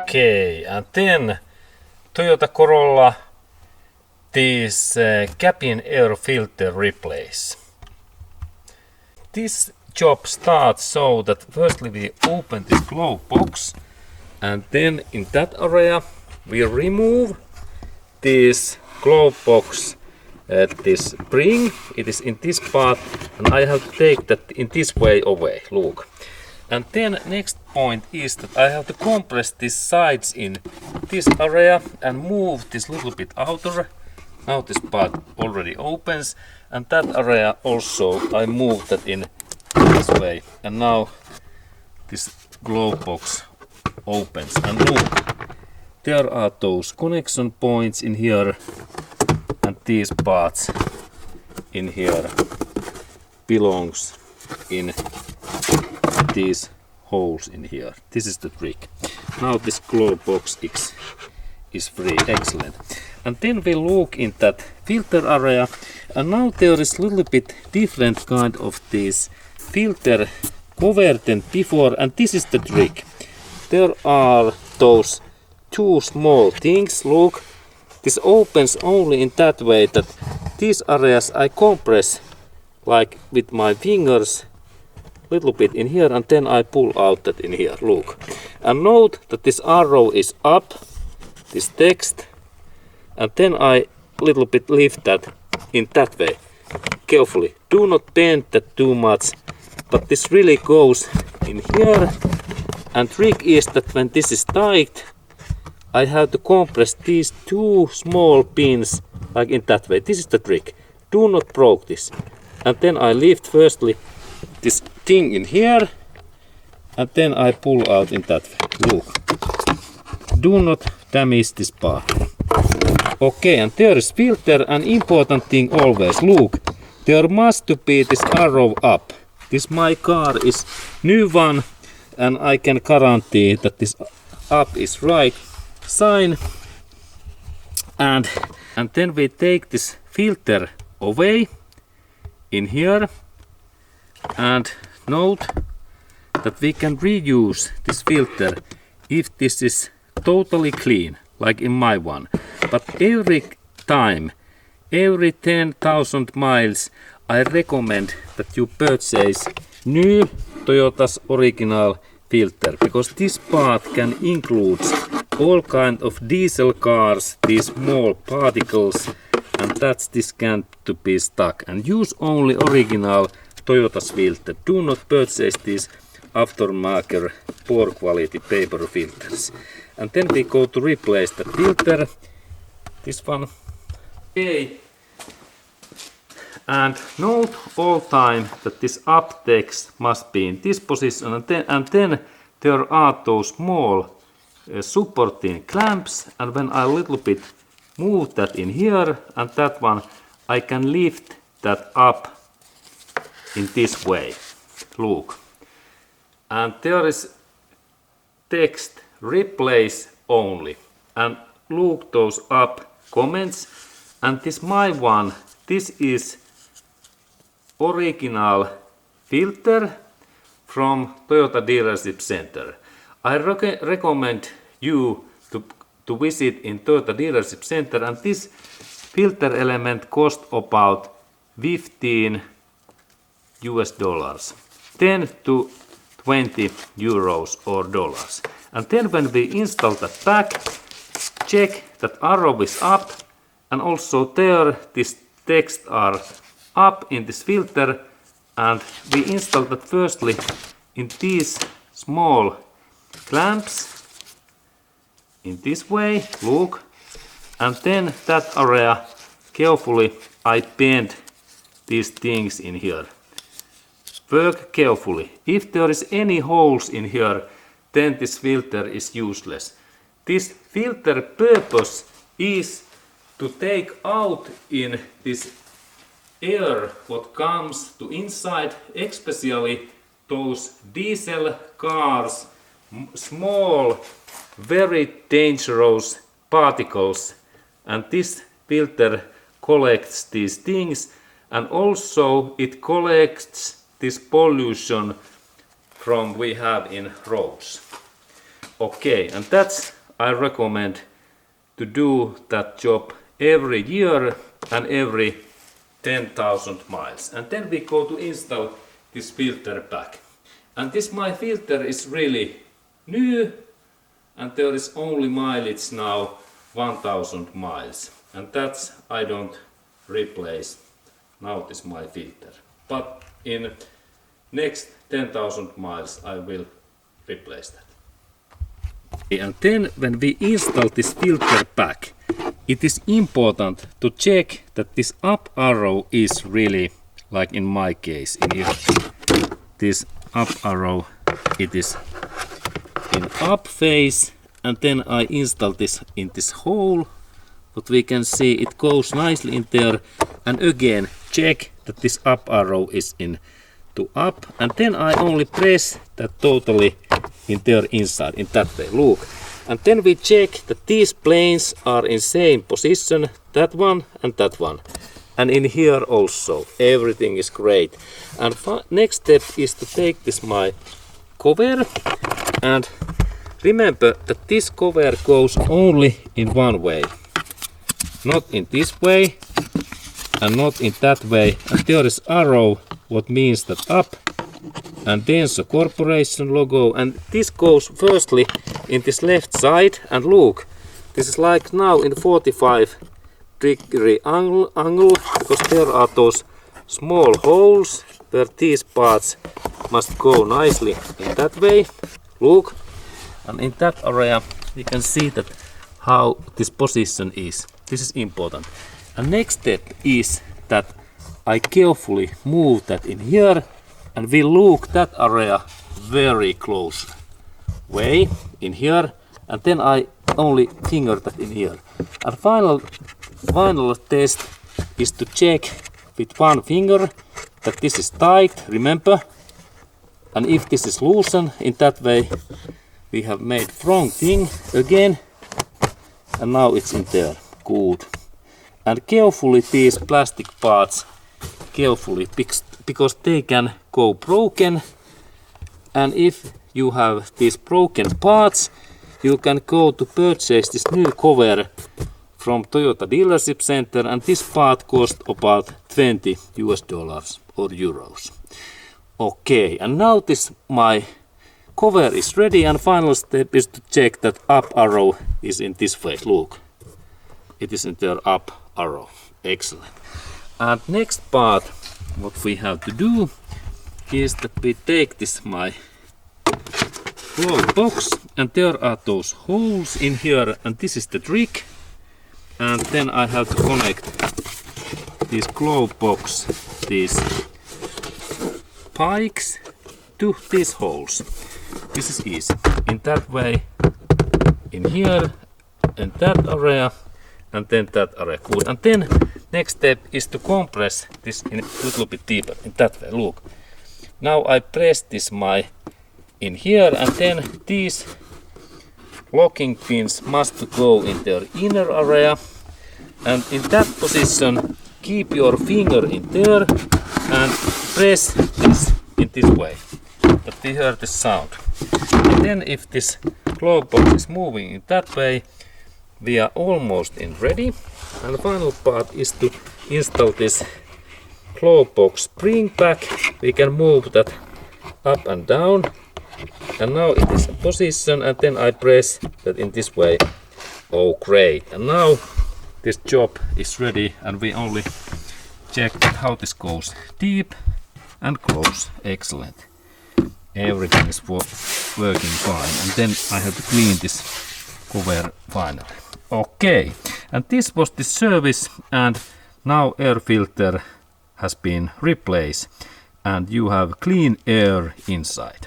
Okay, and then Toyota Corolla, this cabin air filter replace. This job starts so that firstly we open this glove box, and then in that area we remove this glove box, this spring. It is in this part, and I have to take that in this way away. Look. And then next point is that I have to compress these sides in this area and move this little bit outer. Now this part already opens, and that area also I move that in this way. And now this glove box opens. And look, there are those connection points in here, and these parts in here belongs in these holes in here. This is the trick. Now this glove box is free. Excellent. And then we look in that filter area, and now there is a little bit different kind of this filter cover than before, and this is the trick. There are those two small things. Look, this opens only in that way that these areas I compress like with my fingers little bit in here, and then I pull out that in here. Look, and note that this arrow is up, this text, and then I little bit lift that in that way. Carefully, do not bend that too much, but this really goes in here. And trick is that when this is tight, I have to compress these two small pins like in that way. This is the trick. Do not broke this. And then I lift firstly this thing in here, and then I pull out in that way. Look, do not damage this part. Okay, and there is filter, an important thing always. Look, there must be this arrow up. This my car is new one, and I can guarantee that this up is right sign. And then we take this filter away in here, and note that we can reuse this filter if this is totally clean, like in my one. But every time, every 10,000 miles, I recommend that you purchase new Toyota's original filter, because this part can include all kind of diesel cars, these small particles, and that's this can to be stuck. And use only original Toyota's filter. Do not purchase these aftermarket poor quality paper filters. And then we go to replace the filter. This one. Okay. And note all time that this up text must be in this position, and then there are those small supporting clamps, and when I little bit move that in here and that one, I can lift that up in this way. Look, and there is text replace only, and look those up comments, and this my one, this is original filter from Toyota dealership center. I recommend you to visit in Toyota dealership center, and this filter element cost about 15 US dollars, 10 to 20 euros or dollars. And then when we install that back, check that arrow is up, and also there this text are up in this filter, and we install that firstly in these small clamps in this way. Look, and then that area carefully I bend these things in here. Work carefully. If there is any holes in here, then this filter is useless. This filter purpose is to take out in this air what comes to inside, especially those diesel cars, small, very dangerous particles, and this filter collects these things, and also it collects this pollution from we have in roads. Okay, and that's I recommend to do that job every year and every 10,000 miles. And then we go to install this filter back. And this my filter is really new, and there is only mileage now 1,000 miles. And that's I don't replace now this my filter. But in next 10,000 miles I will replace that. And then when we install this filter back, it is important to check that this up arrow is really, like in my case, in here, this up arrow, it is in up phase, and then I install this in this hole. But we can see it goes nicely in there, and again check that this up arrow is in to up, and then I only press that totally in there inside, in that way, look. And then we check that these planes are in same position, that one and that one. And in here also, everything is great. And next step is to take this my cover, and remember that this cover goes only in one way. Not in this way, and not in that way. And there is arrow, what means that up, and then the corporation logo, and this goes firstly in this left side, and look, this is like now in 45-degree angle, because there are those small holes where these parts must go nicely in that way, look, and in that area we can see that how this position is. This is important. And next step is that I carefully move that in here, and we look that area very close way in here, and then I only finger that in here. And final test is to check with one finger that this is tight, remember, and if this is loosened in that way we have made wrong thing again, and now it's in there, good. And carefully these plastic parts, carefully, because they can go broken, and if you have these broken parts, you can go to purchase this new cover from Toyota dealership center, and this part cost about $20 or euros. Okay, and now this my cover is ready, and final step is to check that up arrow is in this way, look. It is in there up arrow, excellent. And next part what we have to do is that we take this my glove box, and there are those holes in here, and this is the trick. And then I have to connect this glove box, these pikes, to these holes. This is easy. In that way, in here, in that area, and then that area. Good. And then next step is to compress this in a little bit deeper, in that way, look. Now I press this my in here, and then these locking pins must go in their inner area, and in that position keep your finger in there and press this in this way, that we hear the sound. And then if this glove box is moving in that way, we are almost in ready. And the final part is to install this glove box spring back. We can move that up and down, and now it is in position, and then I press that in this way. Oh great, and now this job is ready, and we only check how this goes deep and close. Excellent, everything is working fine, and then I have to clean this cover finally. Okay, and this was the service, and now air filter has been replaced and you have clean air inside.